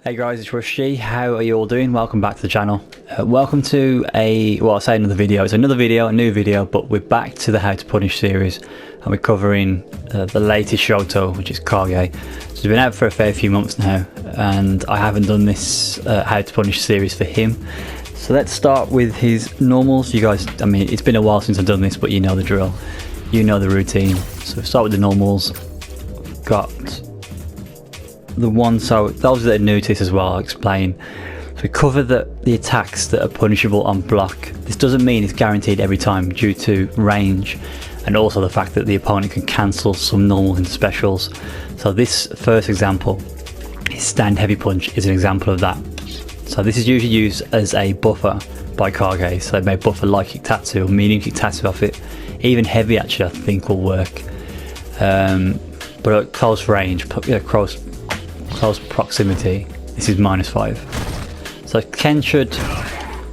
Hey guys, it's Rushy. How are you all doing? Welcome back to the channel. Welcome to another video. It's another video, a new video, but we're back to the How to Punish series, and we're covering the latest Shoto, which is Kage. So it's been out for a fair few months now, and I haven't done this How to Punish series for him. So let's start with his normals. You guys, I mean, it's been a while since I've done this, but you know the drill. You know the routine. So start with the normals. Got the one, so those that are new to this as well, I'll explain. So we cover the attacks that are punishable on block. This doesn't mean it's guaranteed every time due to range, and also the fact that the opponent can cancel some normals into specials. So this first example, his stand heavy punch, is an example of that. So this is usually used as a buffer by Kage, so they may buffer light kick tatsu or medium kick tatsu off it. Even heavy actually I think will work, but at close range, close proximity, this is -5. So Ken should,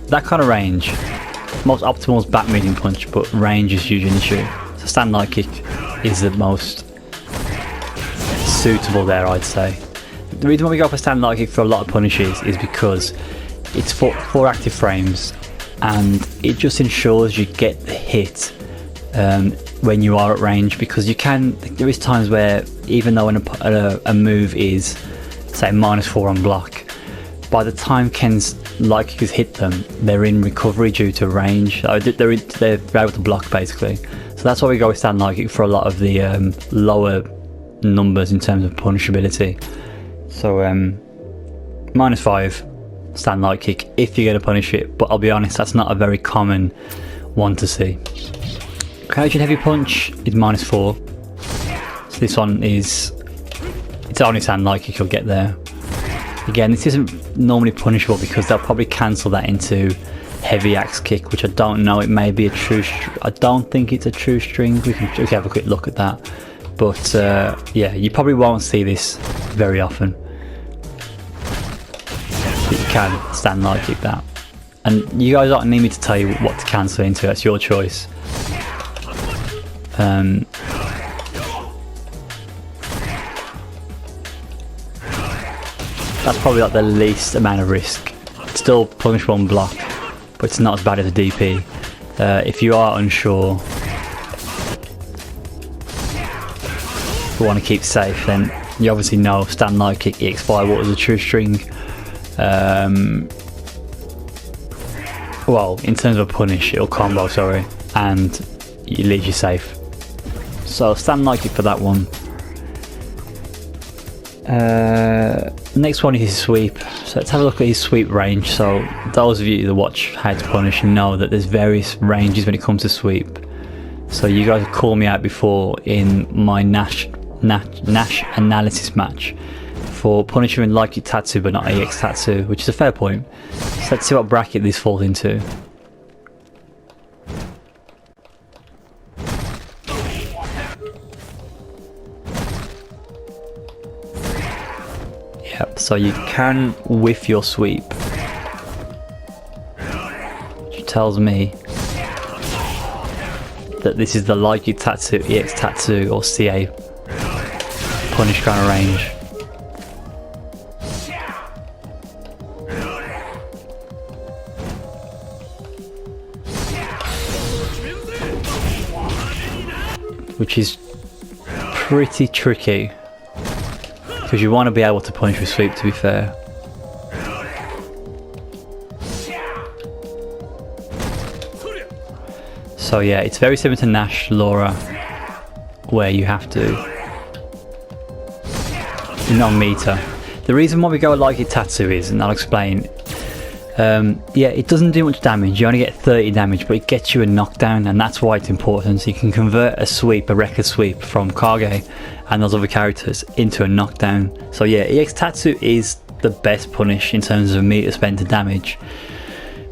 that kind of range, most optimal is back medium punch, but range is usually an issue. So stand light kick is the most suitable there, I'd say. The reason why we go for stand light kick for a lot of punishes is because it's four active frames, and it just ensures you get the hit when you are at range, because there is times where even though a move is say -4 on block, by the time Ken's light kick has hit them, they're in recovery due to range. They're able to block basically. So that's why we go with stand light kick for a lot of the lower numbers in terms of punishability. So -5 stand light kick if you're going to punish it, but I'll be honest, that's not a very common one to see. Kage heavy punch is -4. So this one is, it's only stand light kick you'll get there. Again, this isn't normally punishable because they'll probably cancel that into heavy axe kick, which I don't know. It may be a true. I don't think it's a true string. We can have a quick look at that. But yeah, you probably won't see this very often. But you can stand light kick that, and you guys don't need me to tell you what to cancel into. That's your choice. That's probably like the least amount of risk. It's still punishable on block, but it's not as bad as a DP. If you are unsure, if you want to keep safe, then you obviously know stand light kick EX5 what was a true string. Well, in terms of a punish, it'll combo, sorry, and it leaves you safe. So stand light kick for that one. Next one is his sweep. So let's have a look at his sweep range. So those of you that watch How to Punish know that there's various ranges when it comes to sweep. So you guys have called me out before in my Nash analysis match for punishing in light kick tatsu but not EX tatsu, which is a fair point. So let's see what bracket this falls into. So you can whiff your sweep, which tells me that this is the light kick tatsu, EX tatsu, or CA punish kind of range. Which is pretty tricky, because you want to be able to punish with sweep, to be fair. So yeah, it's very similar to Nash Laura, where you have to non-meter. The reason why we go like it tatsu is, and I'll explain, yeah, it doesn't do much damage. You only get 30 damage, but it gets you a knockdown, and that's why it's important. So you can convert a sweep, a record sweep from Kage and those other characters into a knockdown. So yeah, EX tatsu is the best punish in terms of meter spent to damage.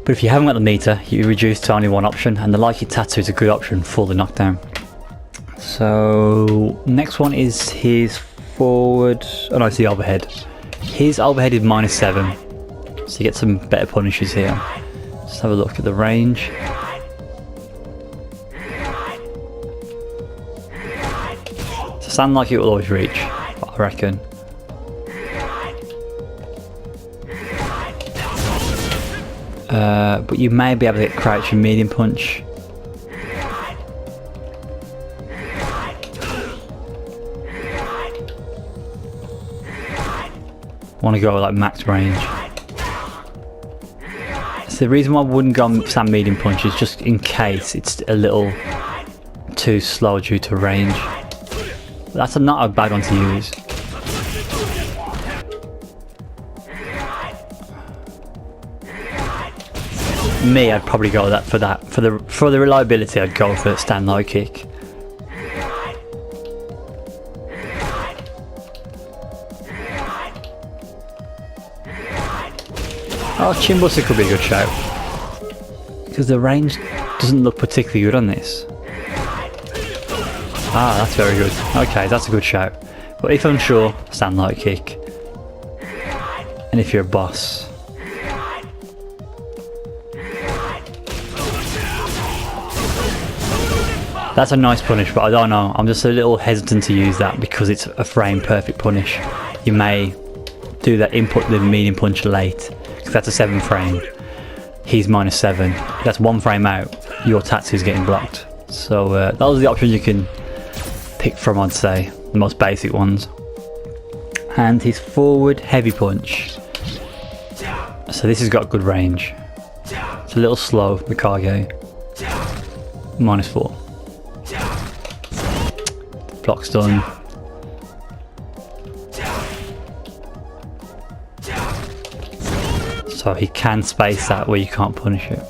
But if you haven't got the meter, you reduce to only one option, and the light kick tatsu is a good option for the knockdown. So next one is his forward. Oh no, it's the overhead. His overhead is -7. So you get some better punishes here. Let's have a look at the range. So stand like it will always reach, I reckon. but you may be able to get crouching medium punch. Want to go like max range. So the reason why I wouldn't go stand medium punch is just in case it's a little too slow due to range. That's not a bad one to use. Me, I'd probably go that for that. For the reliability, I'd go for stand low kick. Oh, chin buster could be a good shout. Because the range doesn't look particularly good on this. Ah, that's very good. Okay, that's a good shout. But if unsure, stand low kick. And if you're a boss, that's a nice punish, but I don't know. I'm just a little hesitant to use that because it's a frame perfect punish. You may do that input the medium punch late, because that's a 7 frame. He's -7. If that's 1 frame out, your Tatsu's getting blocked. So those are the options you can pick from, I'd say. The most basic ones. And his forward heavy punch. So this has got good range. It's a little slow, the Kage. -4. Block's done. So he can space that where you can't punish it.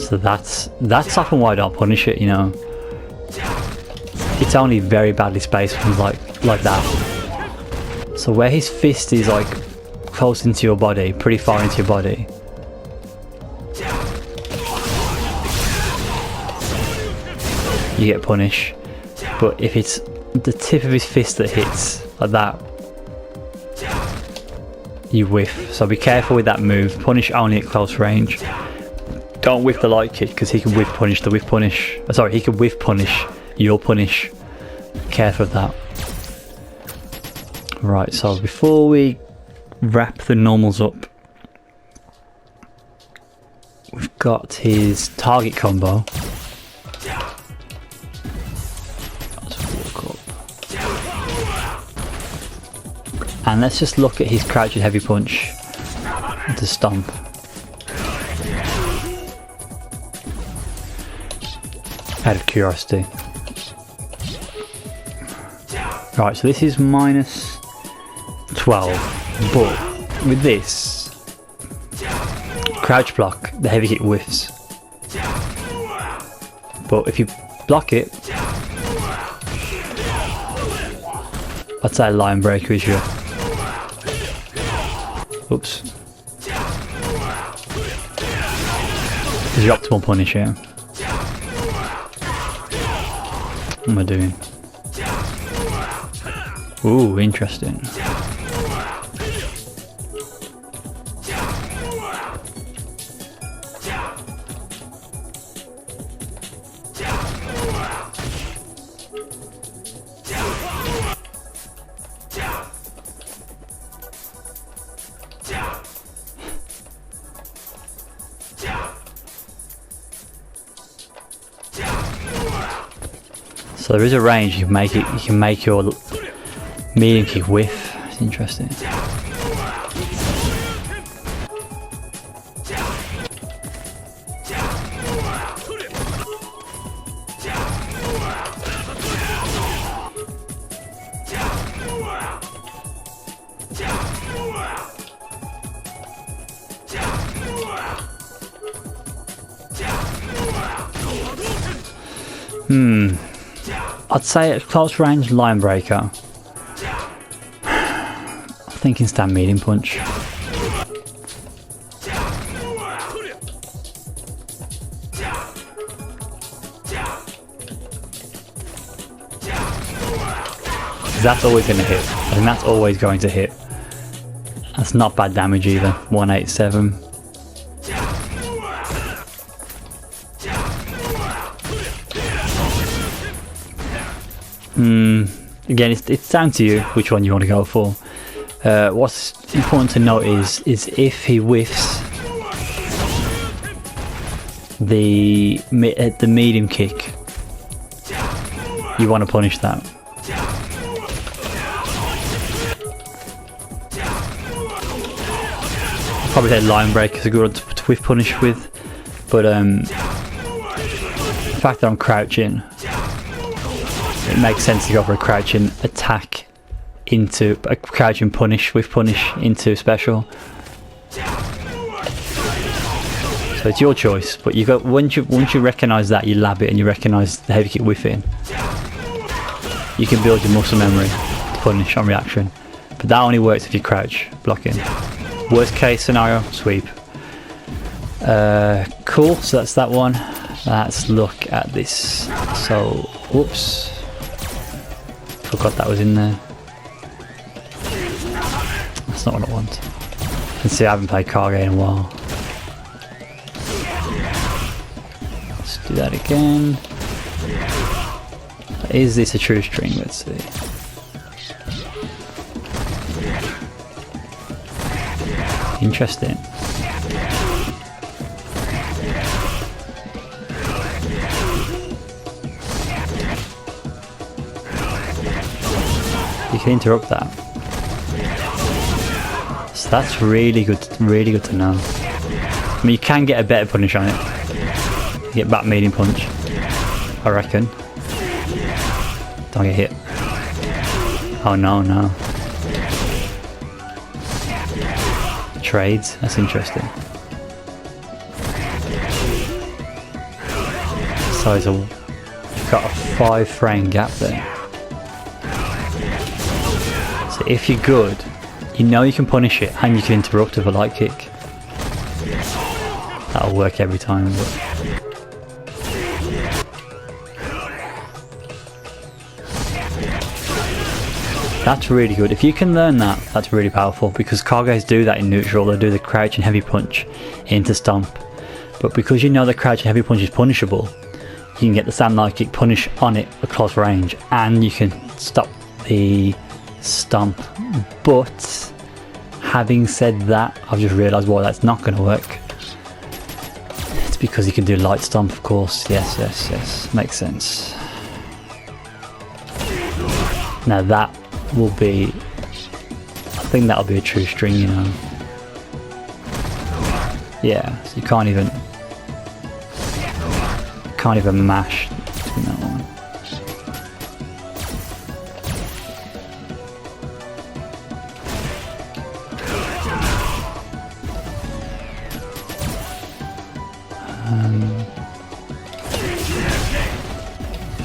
So that's often why I don't punish it, you know. It's only very badly spaced ones like that. So where his fist is like close into your body, pretty far into your body, you get punish. But if it's the tip of his fist that hits like that, you whiff. So be careful with that move. Punish only at close range. Don't whiff the light kick because he can whiff punish the whiff punish. Sorry, he can whiff punish your punish. Careful of that. Right, so before we wrap the normals up, we've got his target combo. And let's just look at his crouching heavy punch to stomp. Out of curiosity. Right, so this is -12, but with this crouch block, the heavy kick whiffs. But if you block it, I'd say line breaker is your... Oops. Is your optimal punish here. What am I doing? Ooh, interesting. So there is a range you can make your medium kick whiff. It's interesting. I'd say at close range, line breaker. I'm thinking stand medium punch. That's always going to hit. I think that's always going to hit. That's not bad damage either. 187. Again, it's down to you which one you want to go for. What's important to note is if he whiffs the medium kick, you want to punish that. Probably that line break is a good one to whiff punish with, but the fact that I'm crouching, it makes sense to go for a crouching attack into a crouching punish with punish into special. So it's your choice, but you got once you recognise that, you lab it and you recognise the heavy kick whiffing, you can build your muscle memory to punish on reaction. But that only works if you crouch blocking. Worst case scenario, sweep. Cool, so that's that one. Let's look at this. So, whoops. Forgot that was in there. That's not what I want. You can see I haven't played Kage in a while. Let's do that again. Is this a true string? Let's see. Interesting. You can interrupt that. So that's really good to know. I mean, you can get a better punish on it. You get back medium punch, I reckon. Don't get hit. Oh no. Trades, that's interesting. So you've got a 5 frame gap there. So if you're good, you know you can punish it and you can interrupt with a light kick. That'll work every time. That's really good. If you can learn that, that's really powerful, because Kages do that in neutral. They do the crouch and heavy punch into stomp. But because you know the crouch and heavy punch is punishable, you can get the stand light kick punish on it at close range, and you can stop the stomp. But having said that, I've just realised why that's not going to work. It's because you can do light stomp, of course. Yes. Makes sense. Now that will be, I think that'll be a true string, you know. Yeah, so you can't even mash between that one.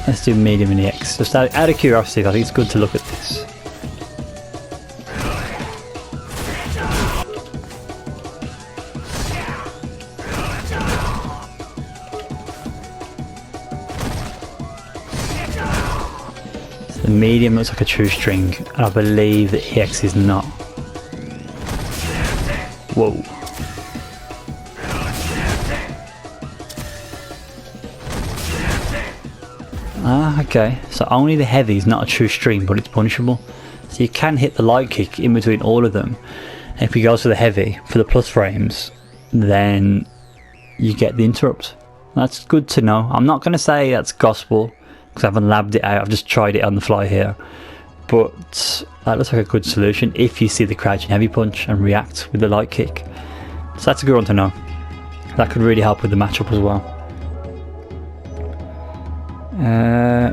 Let's do medium in the X. Just out of curiosity, I think it's good to look at this. So the medium looks like a true string, and I believe the EX is not. Whoa. Ah, okay. So only the heavy is not a true string, but it's punishable. So you can hit the light kick in between all of them. And if he goes for the heavy, for the plus frames, then you get the interrupt. That's good to know. I'm not going to say that's gospel, because I haven't labbed it out. I've just tried it on the fly here. But that looks like a good solution if you see the crouching heavy punch and react with the light kick. So that's a good one to know. That could really help with the matchup as well.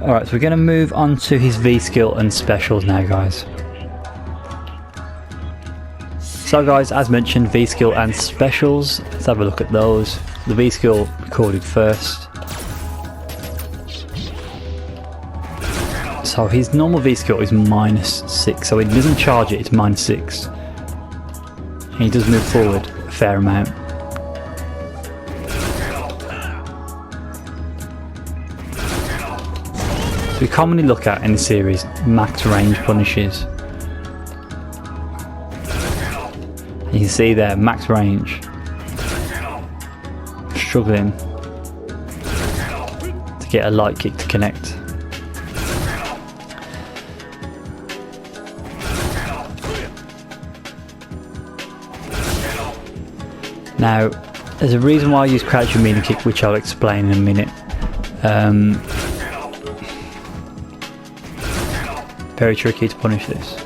Alright, so we're going to move on to his V skill and specials now, guys. So guys, as mentioned, V skill and specials. Let's have a look at those. The V skill recorded first. So his normal V skill is -6, so he doesn't charge it, it's -6. And he does move forward a fair amount. We commonly look at in the series max range punishes. You can see there, max range. Struggling to get a light kick to connect. Now, there's a reason why I use crouch and medium kick, which I'll explain in a minute. Very tricky to punish this.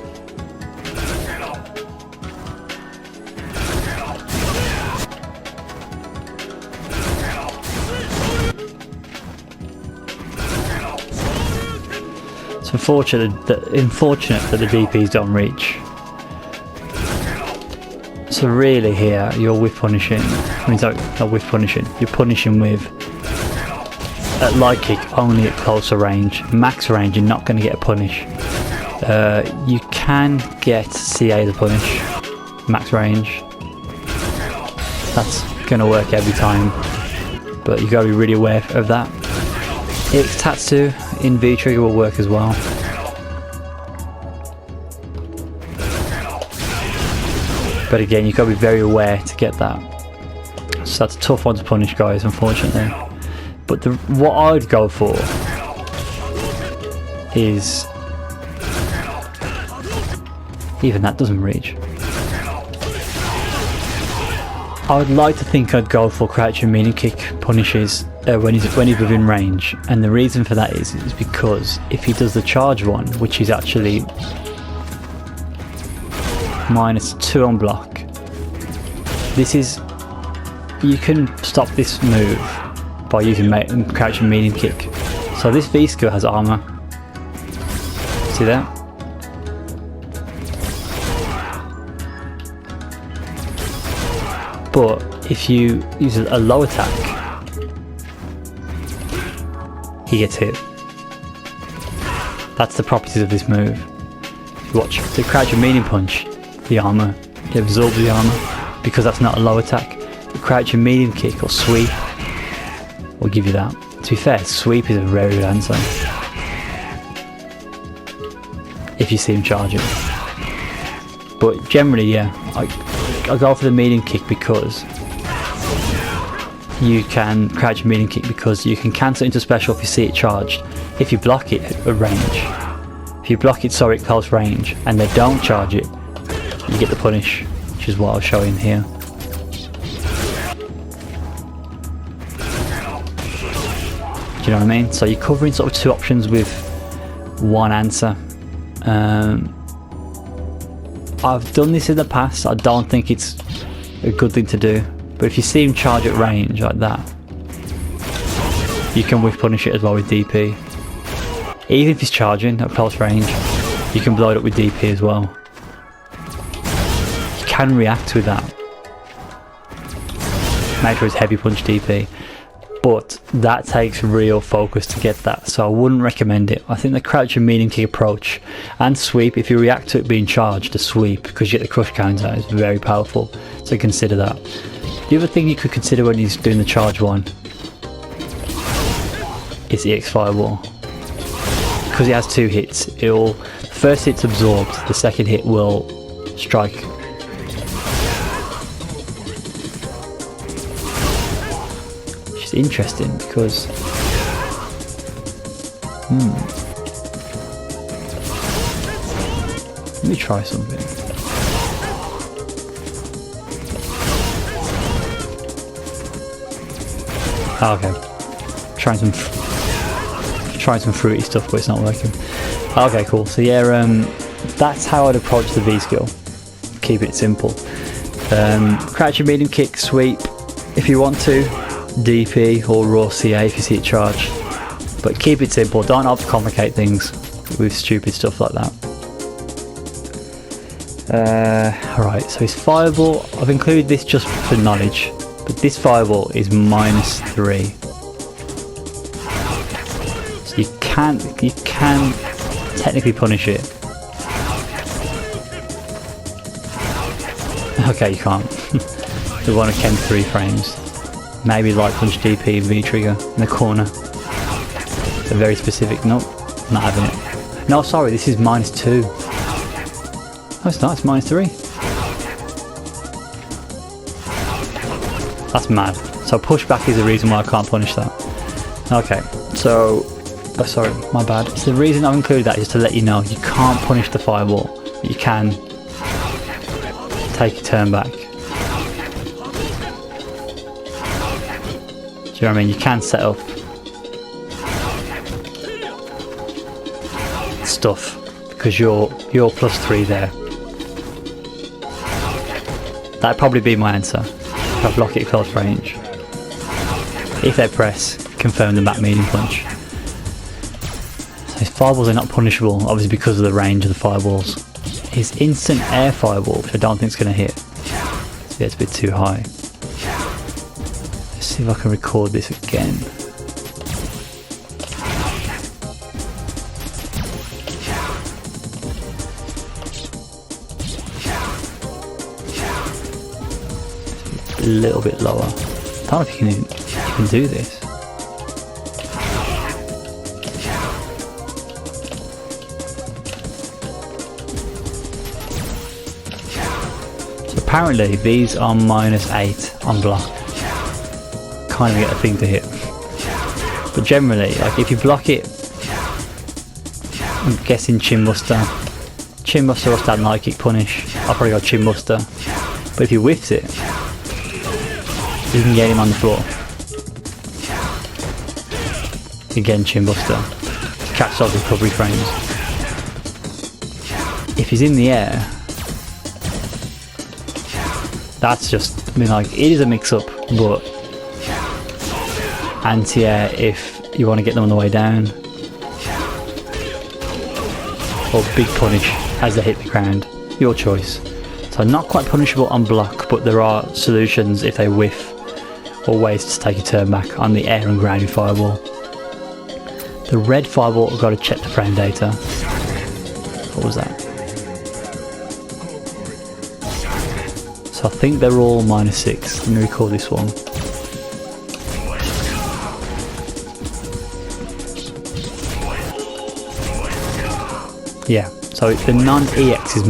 It's unfortunate that the DPs don't reach. So really here, you're whiff punishing. I mean, sorry, not whiff punishing. You're punishing with at light kick only at closer range. Max range, you're not going to get a punish. You can get CA to punish. Max range. That's going to work every time. But you got to be really aware of that. X Tatsu in V trigger will work as well. But again, you've got to be very aware to get that. So that's a tough one to punish, guys, unfortunately. But what I would go for is... even that doesn't reach. I would like to think I'd go for crouch and medium kick punishes when he's within range, and the reason for that is because if he does the charge one, which is actually -2 on block, this is, you can stop this move by using crouch and medium kick. So this V skill has armor. See that? But if you use a low attack, he gets hit. That's the properties of this move. Watch the crouch and medium punch, the armor, it absorbs the armor because that's not a low attack. The crouch and medium kick or sweep will give you that. To be fair, sweep is a very good answer if you see him charge it. But generally, yeah, I go for the medium kick because you can crouch and medium kick because you can cancel into special if you see it charged. If you block it at range, if you block it sorry at close range and they don't charge it, you get the punish, which is what I'll show in here. Do you know what I mean? So you're covering sort of two options with one answer. I've done this in the past. I don't think it's a good thing to do, but if you see him charge at range like that, you can whiff punish it as well with DP. Even if he's charging at close range, you can blow it up with DP as well. You can react with that. Make sure it's heavy punch DP, but that takes real focus to get that, so I wouldn't recommend it. I think the crouch and medium kick approach and sweep, if you react to it being charged, the sweep, because you get the crush counter, is very powerful, so consider that. The other thing you could consider when he's doing the charge one is EX Fireball. Because it has two hits, the first hit's absorbed, the second hit will strike. Which is interesting because let me try something. Oh, okay, trying some fruity stuff, but it's not working. Okay, cool. So yeah, that's how I'd approach the V skill. Keep it simple. Crouch and medium kick, sweep if you want to, DP or raw CA if you see it charged. But keep it simple. Don't overcomplicate things with stupid stuff like that. Alright, so his fireball, I've included this just for knowledge, but this fireball is -3. So you can technically punish it. Okay, you can't. The one at Chem 3 frames. Maybe light punch DP V trigger in the corner. It's a very specific, nope, not having it. No, sorry, this is -2. No, it's not, it's -3. That's mad. So pushback is the reason why I can't punish that. Okay, so sorry, my bad. So the reason I've included that is to let you know you can't punish the fireball, but you can take a turn back. Do you know what I mean? You can set up stuff because you're +3 there. That'd probably be my answer. If I block it close range. If they press, confirm the back medium punch. So his fireballs are not punishable, obviously because of the range of the fireballs. His instant air fireball, which I don't think is going to hit. So it's a bit too high. Let's see if I can record this again. A little bit lower. I don't know if you can do this. So apparently these are -8 on block. Kind of get a thing to hit. But generally, like if you block it, I'm guessing Chin Buster. Chin Buster or stand high kick punish. I'll probably go Chin Buster. But if he whiffs it, you can get him on the floor. Again, Chin Buster. Catch those recovery frames. If he's in the air, that's just, I mean, like, it is a mix-up, but anti-air if you want to get them on the way down, or big punish as they hit the ground. Your choice. So not quite punishable on block, but there are solutions if they whiff, or ways to take a turn back on the air and grounded fireball. The red fireball, I've got to check the frame data. What was that? So I think they're all -6. Let me record this one. Yeah, so the non-EX is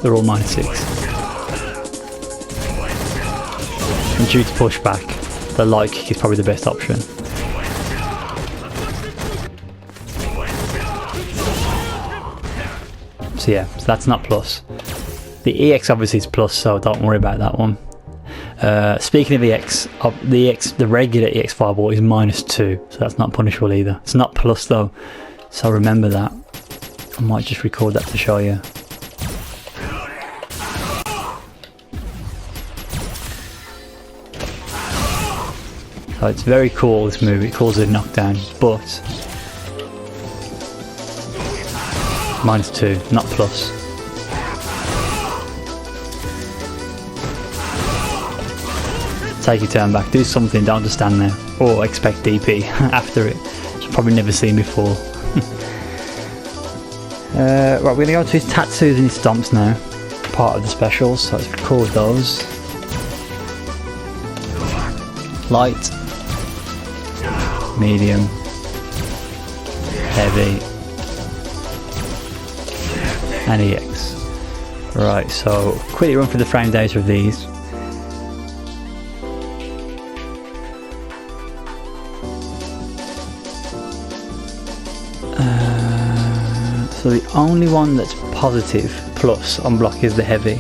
they're all -6. And due to pushback, the light kick is probably the best option. So yeah, so that's not plus. The EX obviously is plus, so don't worry about that one. Speaking of EX, the regular EX fireball is -2, so that's not punishable either. It's not plus though, so remember that. I might just record that to show you. So it's very cool, this move. It calls it a knockdown, but -2, not plus. Take your turn back, do something, don't just stand there, or expect DP after it. You've probably never seen before. Right, we're going to go to his tattoos and his stomps now, part of the specials, so let's record those. Light, medium, heavy, and EX. Right, so quickly run through the frame data of these. So the only one that's positive plus on block is the heavy,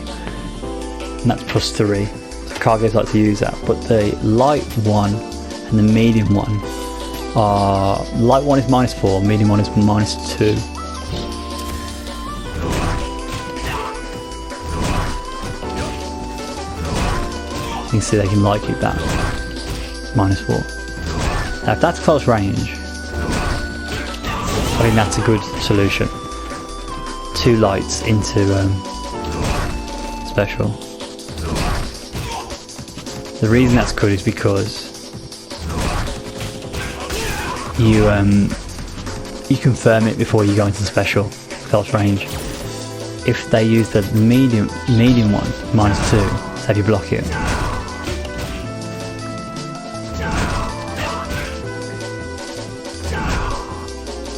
and that's +3. So Kage like to use that, but the light one and the medium one are, light one is -4, medium one is -2. You can see they can light keep that -4. Now if that's close range, I think that's a good solution. 2 lights into special. The reason that's good is because you confirm it before you go into special close range. If they use the medium one, -2, so if you block it,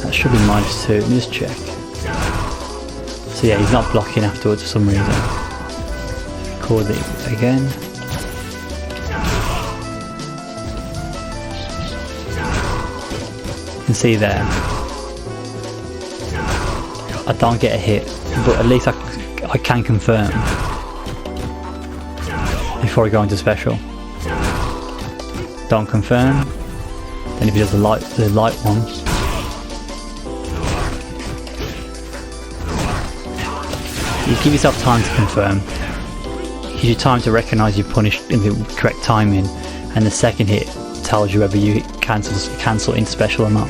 that should be -2. Let me just check. So yeah, he's not blocking afterwards for some reason. Record it again. can see there, I don't get a hit, but at least I can confirm before I go into special. Don't confirm. Then if he does the light one, you give yourself time to confirm. Gives you time to recognise you're punished in the correct timing, and the second hit tells you whether you cancel into special or not.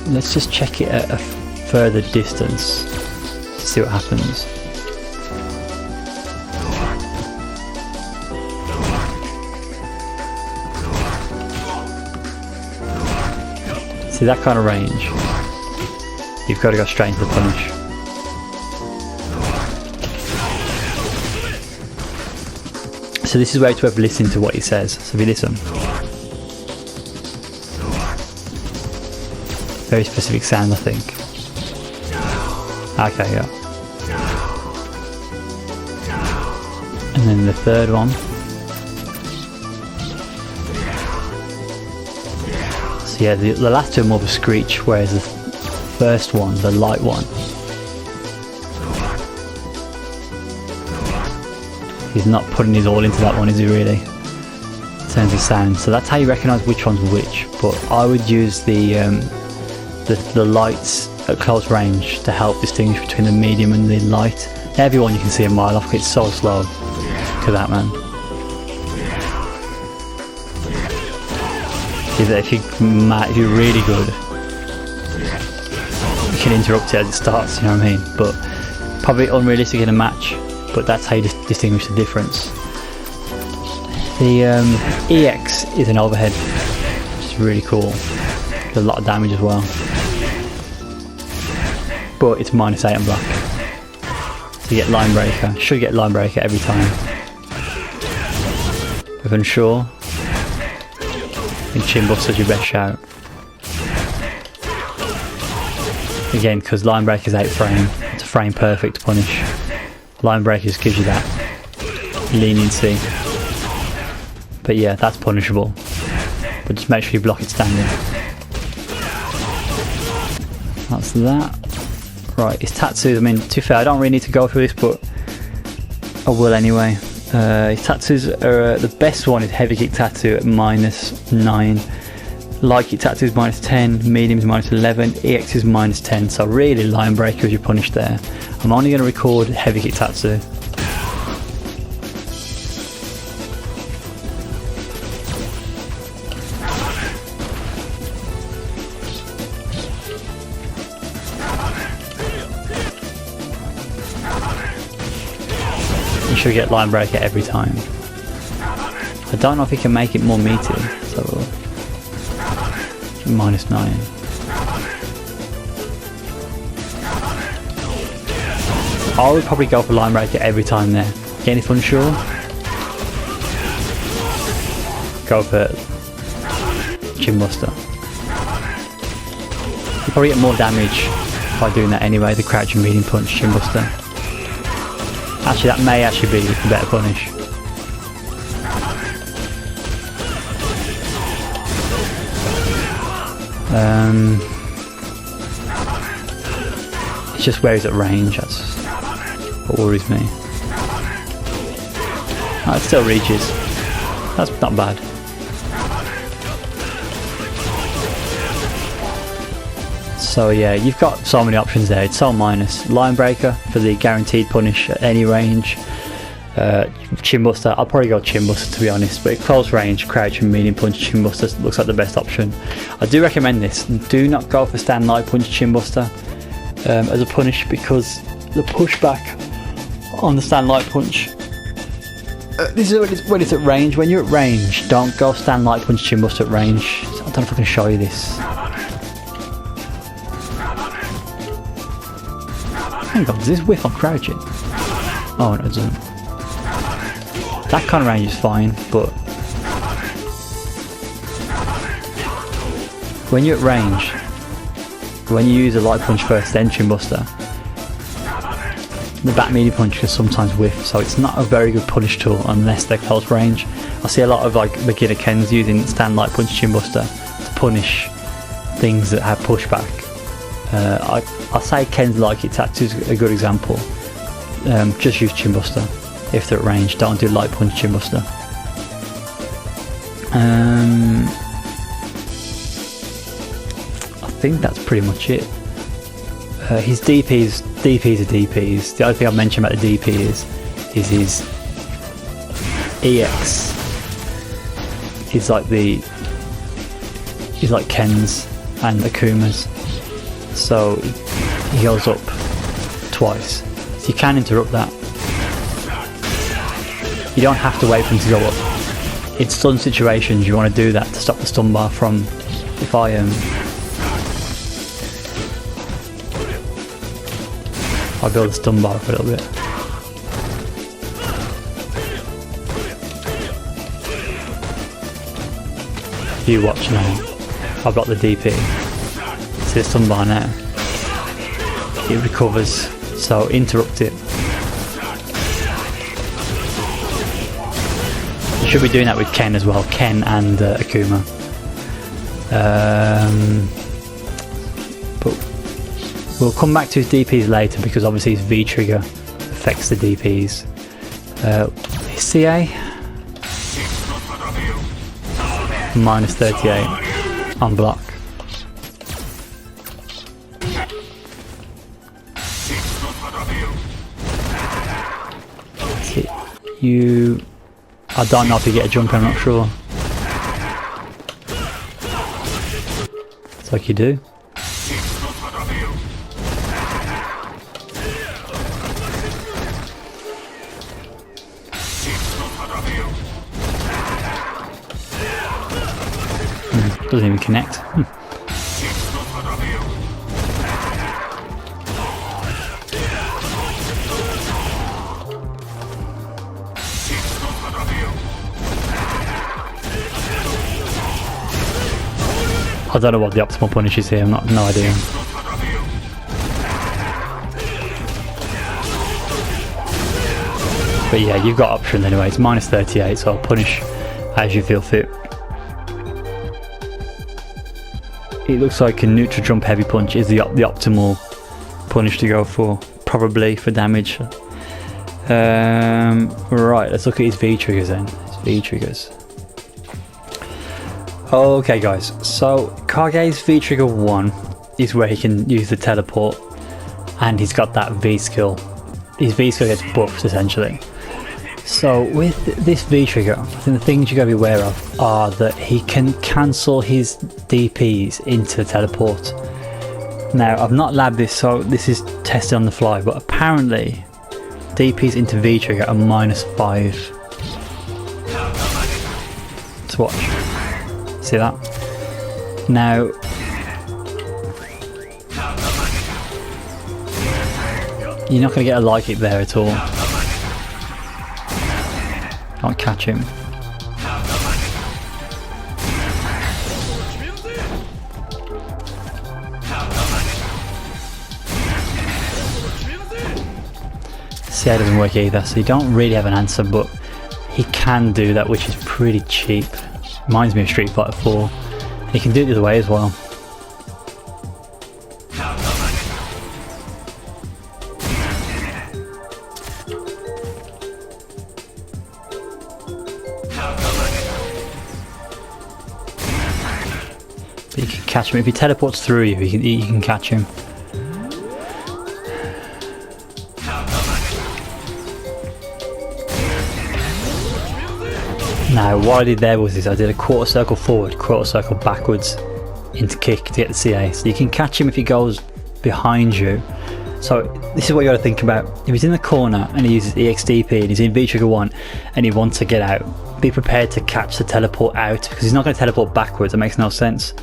Let's just check it at a further distance to see what happens. See that kind of range, you've got to go straight into the punish. So this is where it's worth listening to what he says. So if you listen, very specific sound, I think. Okay, yeah. And then the third one. So yeah, the last two are more of a screech, whereas the first one, the light one, he's not putting his all into that one, is he really? In terms of sound. So that's how you recognise which one's which. But I would use the lights at close range to help distinguish between the medium and the light. Everyone you can see a mile off, it's so slow. Look at that, man. See that if you're really good, you can interrupt it as it starts, you know what I mean? But probably unrealistic in a match, but that's how you distinguish the difference. The EX is an overhead, which is really cool. Does a lot of damage as well. But it's -8 on block. So you get line breaker. Should get line breaker every time. If unsure, then chin buster's your best shout. Again, because line breaker is 8 frame, it's a frame perfect punish. Line breaker just gives you that leniency. But yeah, that's punishable. But just make sure you block it standing. That's that. Right, his tattoos, I mean, to be fair, I don't really need to go through this, but I will anyway. His tattoos are, the best one is heavy kick tattoo at -9. Light kick tattoo is -10, medium is -11, EX is -10, so really line breaker is your punish there. I'm only going to record heavy kick tattoo. You should get line breaker every time. I don't know if he can make it more meaty, so -9. I would probably go for line breaker every time there. Again, if unsure, go for chin buster. You probably get more damage by doing that anyway, the crouching medium punch, chin buster. Actually, that may actually be the better punish. It's just where he's at range, that's what worries me. Oh, it still reaches. That's not bad. So yeah, you've got so many options there. It's so minus. Line breaker for the guaranteed punish at any range. Chin buster, I'll probably go chin buster to be honest, but at close range, crouch and medium punch chin buster looks like the best option. I do recommend this. Do not go for stand light punch chin buster as a punish, because the pushback on the stand light punch, this is when it's at range. When you're at range, don't go stand light punch chin buster at range. I don't know if I can show you this. Hang on, does this whiff on crouching? Oh no, it doesn't. That kind of range is fine, but when you're at range, when you use a light punch first, then chin buster, the back medium punch can sometimes whiff, so it's not a very good punish tool unless they're close range. I see a lot of like beginner Kens using stand light punch chin buster to punish things that have pushback. I'll say Ken's light attack is a good example. Just use Chin Buster if they're at range. Don't do light punch Chin Buster. I think that's pretty much it. His DPs are DPs. The only thing I've mentioned about the DP is his EX. He's like Ken's and Akuma's. So he goes up twice. So you can interrupt that. You don't have to wait for him to go up. In stun situations you want to do that to stop the stun bar from, if I'll build a stun bar up a little bit. You watch now. I've got the DP. See the stun bar now. It recovers, so interrupt it. You should be doing that with Ken as well. Ken and Akuma. But we'll come back to his DPs later because obviously his V trigger affects the DPs. His CA minus 38 on block. I don't know if you get a jump, I'm not sure. It's like you do. Doesn't even connect. I don't know what the optimal punish is here, no idea. But yeah, you've got options anyway. It's minus 38, so I'll punish as you feel fit. It looks like a neutral jump heavy punch is the optimal punish to go for, probably for damage. Right, let's look at his V triggers then. His V triggers. Okay guys, so Kage's V trigger 1 is where he can use the teleport, and he's got that V skill. His V skill gets buffed essentially. So with this V trigger, I think the things you gotta be aware of are that he can cancel his DPs into teleport. Now I've not labbed this, so this is tested on the fly, but apparently DPs into V trigger are minus 5. Let's watch. See that? Now you're not going to get a like it there at all. Can't catch him. See, that doesn't work either, so you don't really have an answer, but he can do that, which is pretty cheap. Reminds me of Street Fighter 4. He can do it the other way as well. But you can catch him. If he teleports through you, you can catch him. Now what I did there was this, I did a quarter circle forward, quarter circle backwards into kick to get the CA. So you can catch him if he goes behind you. So this is what you got to think about. If he's in the corner and he uses EXDP and he's in V trigger 1 and he wants to get out, be prepared to catch the teleport out, because he's not going to teleport backwards, it makes no sense.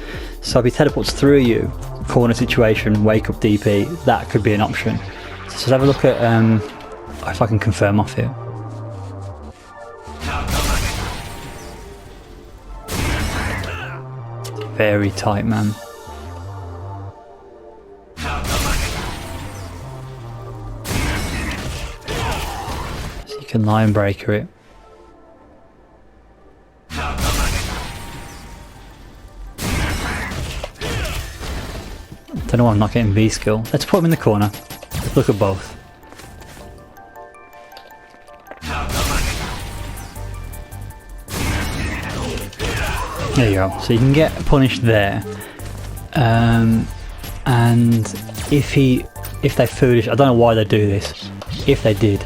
So if he teleports through you, corner situation, wake up DP, that could be an option. So let's have a look at if I can confirm off here. Very tight, man. So you can line breaker it. Don't know why I'm not getting V skill. Let's put him in the corner. Let's look at both. There you go. So you can get punished there. And if they're foolish, I don't know why they do this. If they did,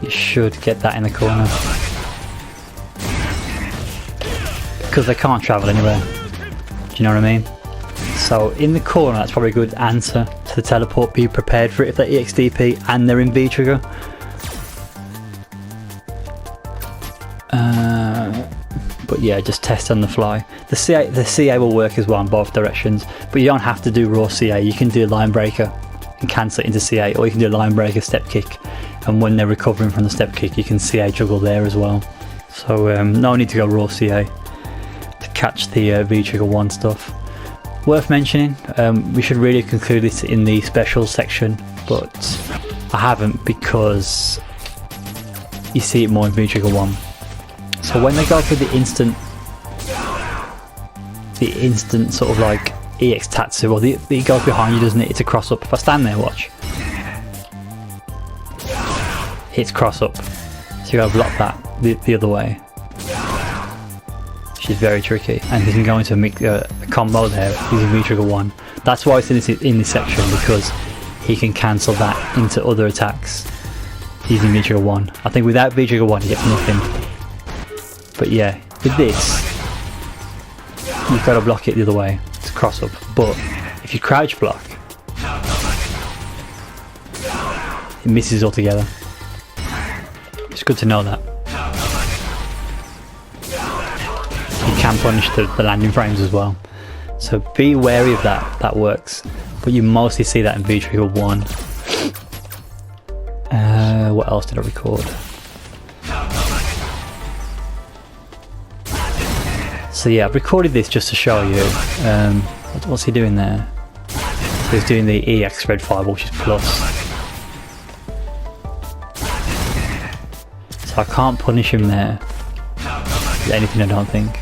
you should get that in the corner. Because they can't travel anywhere. Do you know what I mean? So in the corner, that's probably a good answer to the teleport. Be prepared for it if they're EXDP and they're in V trigger. But yeah, just test on the fly. The CA will work as well in both directions, but you don't have to do raw CA. You can do line breaker and cancel it into CA, or you can do line breaker step kick, and when they're recovering from the step kick, you can CA juggle there as well. So no need to go raw CA to catch the V trigger 1 stuff. Worth mentioning, we should really conclude this in the specials section, but I haven't because you see it more in V trigger 1. So when they go through the instant sort of like EX Tatsu, or it goes behind you, doesn't it? It's a cross up. If I stand there, watch. It's cross up. So you gotta block that the other way. Which is very tricky. And you can go into a combo there using V trigger 1. That's why it's in this section, because he can cancel that into other attacks using V trigger 1. I think without V trigger 1 he gets nothing. But yeah, with this, you've got to block it the other way. It's a cross up. But if you crouch block, it misses altogether. It's good to know that. You can punish the landing frames as well. So be wary of that. That works. But you mostly see that in V trigger 1. What else did I record? So yeah, I've recorded this just to show you. What's he doing there? So he's doing the EX red fireball, which is plus. So I can't punish him there with anything, I don't think.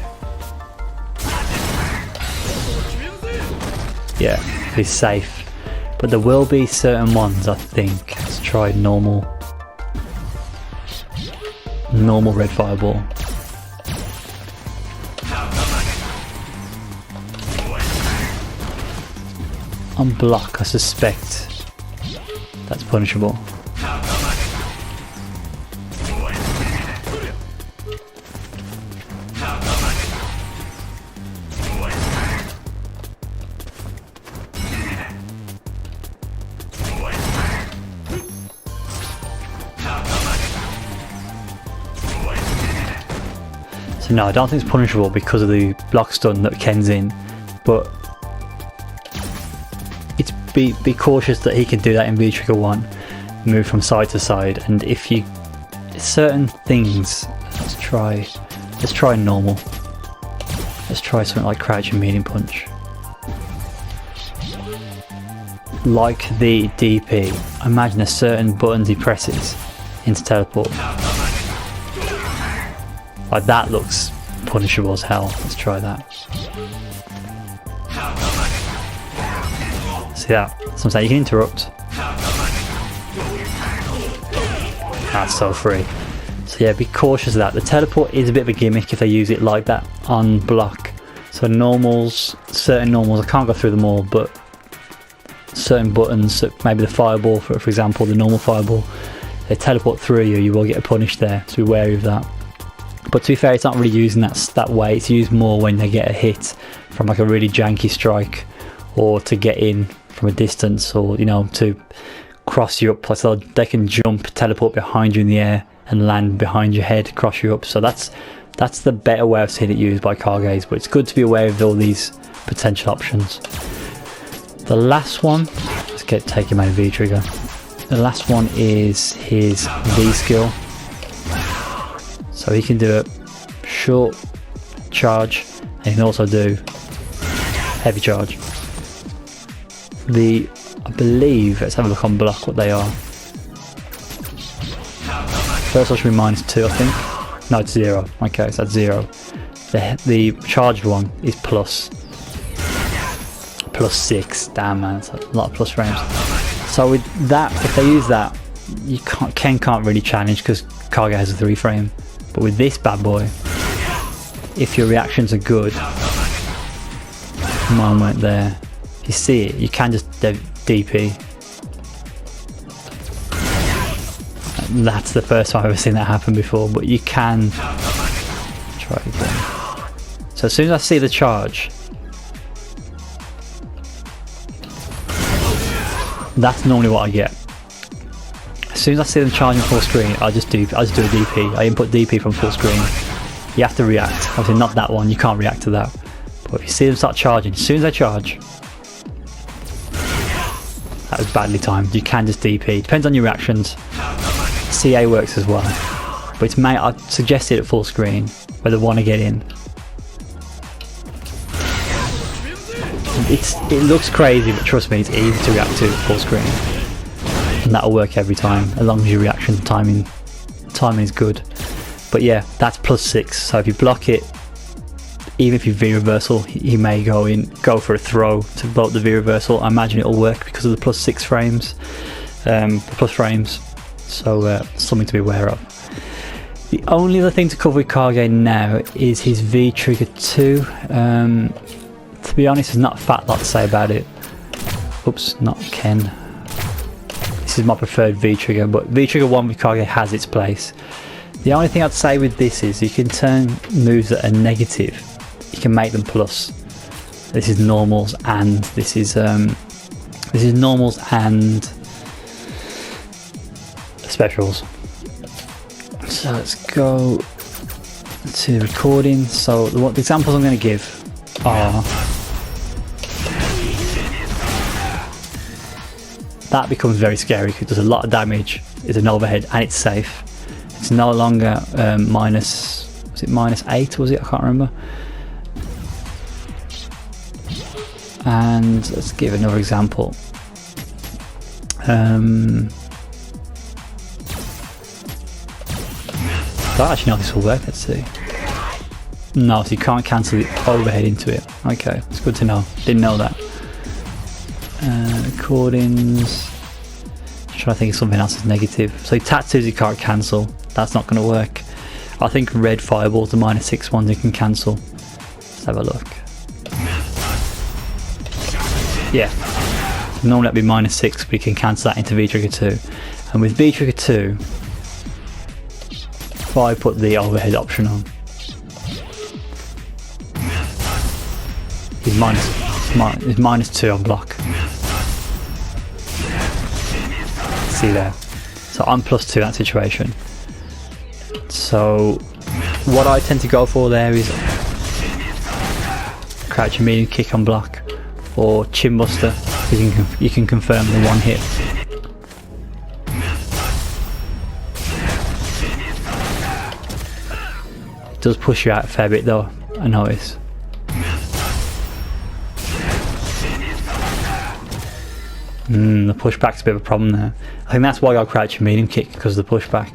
Yeah, he's safe. But there will be certain ones, I think. Let's try normal red fireball. On block, I suspect that's punishable. So no, I don't think it's punishable because of the block stun that Ken's in, but it's be cautious that he can do that in V trigger 1, move from side to side, and if you certain things, let's try normal. Let's try something like crouch and medium punch. Like the DP, imagine a certain buttons he presses into teleport. Like that looks punishable as hell. Let's try that. See that? So I'm saying you can interrupt. That's so free. So yeah, be cautious of that. The teleport is a bit of a gimmick if they use it like that on block. So normals, certain normals, I can't go through them all, but certain buttons, so maybe the fireball, for example, the normal fireball, they teleport through you, you will get punished there, so be wary of that. But to be fair, it's not really using that way. It's used more when they get a hit from like a really janky strike, or to get in from a distance, or to cross you up. So they can jump, teleport behind you in the air, and land behind your head, cross you up. So that's the better way of seeing it used by Kages. But it's good to be aware of all these potential options. The last one, let's take him out of V trigger. The last one is his V skill. So he can do a short charge, and he can also do heavy charge. I believe, let's have a look on block what they are. First one should be -2, I think. No, it's 0. Okay, so that's 0. The charged one is plus 6. Damn man, that's a lot of plus frames. So with that, if they use that, you can't really challenge because Kage has a 3 frame. But with this bad boy, if your reactions are good, mine weren't there. If you see it, you can just DP. That's the first time I've ever seen that happen before, but you can try it again. So as soon as I see the charge, that's normally what I get. As soon as I see them charging full screen, I just do a DP. I input DP from full screen. You have to react. Obviously not that one, you can't react to that. But if you see them start charging, as soon as they charge, that was badly timed. You can just DP. Depends on your reactions. CA works as well. But it's I'd suggest it at full screen where they want to get in. It looks crazy, but trust me, it's easy to react to at full screen. And that'll work every time, as long as your reaction timing is good. But yeah, that's plus 6. So if you block it, even if you V reversal, he may go for a throw to block the V reversal. I imagine it'll work because of the plus 6 frames, plus frames. So something to be aware of. The only other thing to cover with Kage now is his V trigger 2. To be honest, there's not a fat lot to say about it. Oops, not Ken. This is my preferred V trigger, but V trigger 1 with Kage has its place. The only thing I'd say with this is you can turn moves that are negative, you can make them plus. This is normals and this is normals and specials. So let's go to recording. So the examples I'm going to give are, that becomes very scary because it does a lot of damage, it's an overhead and it's safe. It's no longer minus, was it -8 was it? I can't remember. And let's give another example. I don't actually know if this will work, let's see. No, so you can't cancel the overhead into it. Okay, it's good to know. Didn't know that. Recordings. Trying to think of something else is negative. So tattoos you can't cancel. That's not going to work. I think red fireballs, the -6 ones you can cancel. Let's have a look. Yeah. Normally that'd be -6, but you can cancel that into V trigger 2. And with V trigger 2, if I put the overhead option on, he's -2 on block. See there. So I'm +2 in that situation. So what I tend to go for there is crouch and medium kick on block, or chin buster. You can confirm the one hit. It does push you out a fair bit though, I notice. The pushback's a bit of a problem there. I think that's why I got crouch and medium kick, because of the pushback.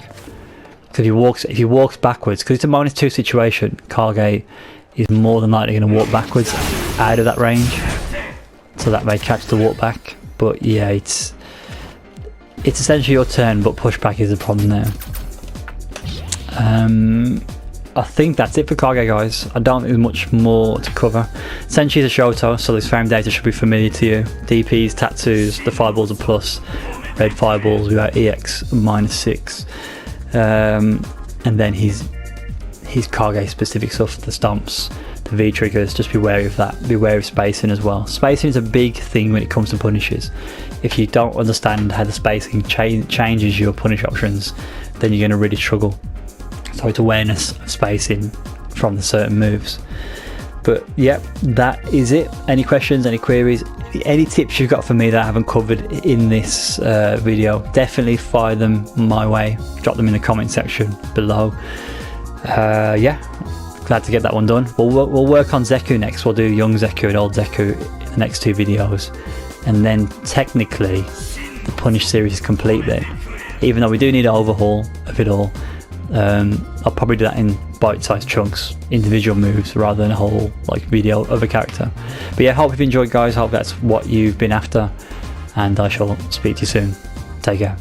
Because if he walks backwards, because it's a -2 situation, Kage is more than likely going to walk backwards out of that range, so that may catch the walk back. But yeah, it's essentially your turn, but pushback is the problem there. I think that's it for Kage, guys. I don't think there's much more to cover. Essentially it's a Shoto, so this frame data should be familiar to you. DPs, tattoos, the fireballs are plus, red fireballs without EX -6. And then his Kage specific stuff, the stomps, the V triggers, just be wary of that. Be wary of spacing as well. Spacing is a big thing when it comes to punishes. If you don't understand how the spacing changes your punish options, then you're going to really struggle. So it's awareness of spacing from the certain moves. But yeah, that is it. Any questions, any queries, any tips you've got for me that I haven't covered in this video, definitely fire them my way. Drop them in the comment section below. Yeah, glad to get that one done. We'll work on Zeku next. We'll do young Zeku and old Zeku in the next 2 videos. And then technically the punish series is complete then. Even though we do need an overhaul of it all, I'll probably do that in bite-sized chunks, individual moves, rather than a whole like video of a character. But yeah, hope you've enjoyed, guys. Hope that's what you've been after, and I shall speak to you soon. Take care.